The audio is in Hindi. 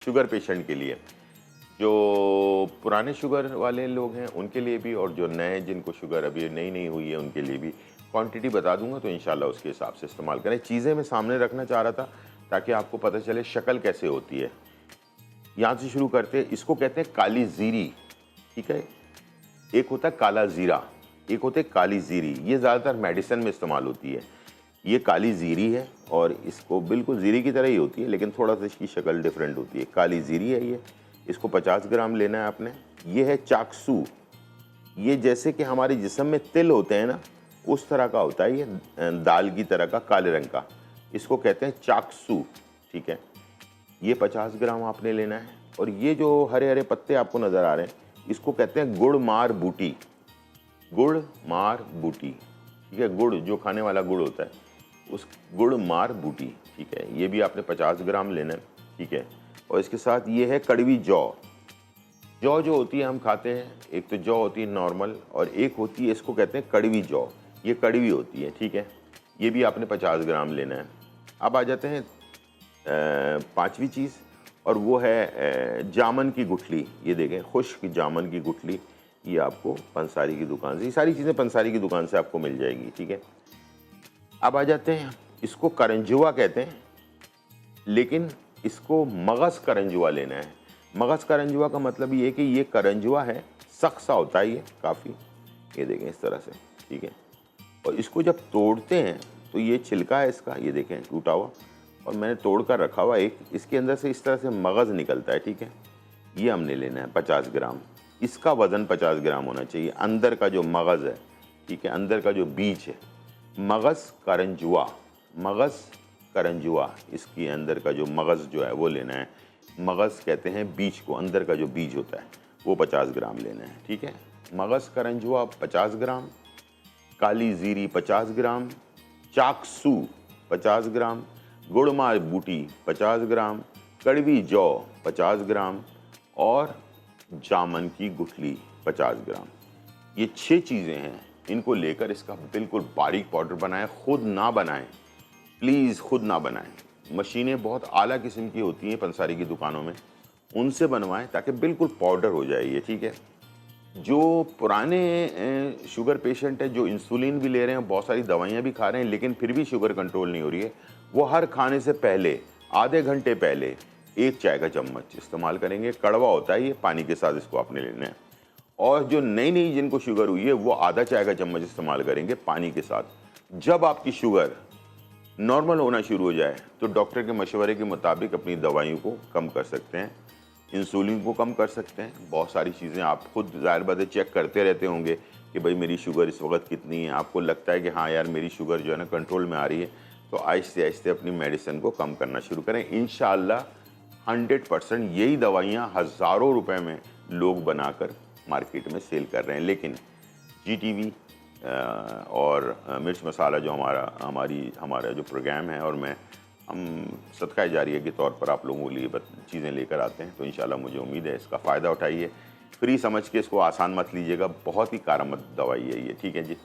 शुगर पेशेंट के लिए, जो पुराने शुगर वाले लोग हैं उनके लिए भी, और जो नए जिनको शुगर अभी नई नई हुई है उनके लिए भी क्वांटिटी बता दूंगा, तो इंशाल्लाह उसके हिसाब से इस्तेमाल करें। चीज़ें मैं सामने रखना चाह रहा था ताकि आपको पता चले शक्ल कैसे होती है। यहाँ से शुरू करते हैं। इसको कहते हैं काली जीरी, ठीक है। एक होता है काला जीरा, एक होते है काली जीरी। ये ज़्यादातर मेडिसिन में इस्तेमाल होती है। ये काली जीरी है और इसको बिल्कुल जीरी की तरह ही होती है, लेकिन थोड़ा सा इसकी शक्ल डिफरेंट होती है। काली जीरी है ये, इसको 50 ग्राम लेना है आपने। ये है चाकसू, ये जैसे कि हमारे जिस्म में तिल होते हैं ना, उस तरह का होता है ये, दाल की तरह का, काले रंग का। इसको कहते हैं चाकसू, ठीक है। ये 50 ग्राम आपने लेना है। और ये जो हरे हरे पत्ते आपको नज़र आ रहे हैं, इसको कहते हैं गुड़ मार बूटी। गुड़ मार बूटी, ठीक है। गुड़ जो खाने वाला गुड़ होता है, उस गुड़ मार बूटी, ठीक है। ये भी आपने 50 ग्राम लेना है, ठीक है। और इसके साथ ये है कड़वी जौ। जौ जो होती है हम खाते हैं, एक तो जौ होती है नॉर्मल, और एक होती है, इसको कहते हैं कड़वी जौ। ये कड़वी होती है, ठीक है। ये भी आपने 50 ग्राम लेना है। अब आ जाते हैं पांचवी चीज़, और वो है जामन की गुठली। ये देखें, खुश्क जामन की गुठली, ये आपको पंसारी की दुकान से, ये सारी चीज़ें पंसारी की दुकान से आपको मिल जाएगी, ठीक है। अब आ जाते हैं, इसको करंजुआ कहते हैं, लेकिन इसको मगज़ करंजुआ लेना है। मगज़ करंजुआ का मतलब ये है कि ये करंजुआ है, सख्त सा होता है ये काफ़ी, ये देखें इस तरह से, ठीक है। और इसको जब तोड़ते हैं तो ये छिलका है इसका, ये देखें टूटा हुआ, और मैंने तोड़ कर रखा हुआ एक, इसके अंदर से इस तरह से मगज़ निकलता है, ठीक है। ये हमने लेना है 50 ग्राम। इसका वज़न 50 ग्राम होना चाहिए। अंदर का जो मगज़ है, ठीक है, अंदर का जो बीज है, मगज़ करंजुआ, मगज़ करंजुआ, इसके अंदर का जो मगज़ जो है वो लेना है। मगज़ कहते हैं बीज को, अंदर का जो बीज होता है वो 50 ग्राम लेना है, ठीक है। मगज़ करंजुआ 50 ग्राम, काली जीरी 50 ग्राम, चाकसू 50 ग्राम, गुड़मार बूटी 50 ग्राम, कड़वी जौ 50 ग्राम, और जामन की गुठली 50 ग्राम। ये 6 चीज़ें हैं। इनको लेकर इसका बिल्कुल बारीक पाउडर बनाएं। खुद ना बनाएं, प्लीज़ खुद ना बनाएं। मशीनें बहुत आला किस्म की होती हैं पंसारी की दुकानों में, उनसे बनवाएं ताकि बिल्कुल पाउडर हो जाए ये, ठीक है। जो पुराने शुगर पेशेंट है, जो इंसुलिन भी ले रहे हैं, बहुत सारी दवाइयाँ भी खा रहे हैं, लेकिन फिर भी शुगर कंट्रोल नहीं हो रही है, वो हर खाने से पहले आधे घंटे पहले 1 चाय का चम्मच इस्तेमाल करेंगे। कड़वा होता है ये, पानी के साथ इसको आपने लेना है। और जो नई नई जिनको शुगर हुई है, वो आधा चाय का चम्मच इस्तेमाल करेंगे पानी के साथ। जब आपकी शुगर नॉर्मल होना शुरू हो जाए तो डॉक्टर के मशवरे के मुताबिक अपनी दवाइयों को कम कर सकते हैं, इंसुलिन को कम कर सकते हैं। बहुत सारी चीज़ें आप खुद ज़ाहिर बात है चेक करते रहते होंगे कि भाई मेरी शुगर इस वक्त कितनी है। आपको लगता है कि हाँ यार मेरी शुगर जो है ना कंट्रोल में आ रही है, तो आहिस्ते आहिस्ते अपनी मेडिसिन को कम करना शुरू करें। इंशाअल्लाह 100% यही दवाइयाँ हज़ारों रुपए में लोग बनाकर मार्केट में सेल कर रहे हैं। लेकिन GTV और मिर्च मसाला जो हमारा जो प्रोग्राम है, और हम सदका जारिया के तौर पर आप लोगों के लिए चीज़ें लेकर आते हैं, तो इंशाल्लाह मुझे उम्मीद है इसका फ़ायदा उठाइए। फ्री समझ के इसको आसान मत लीजिएगा, बहुत ही कारगर दवाई है ये, ठीक है जी।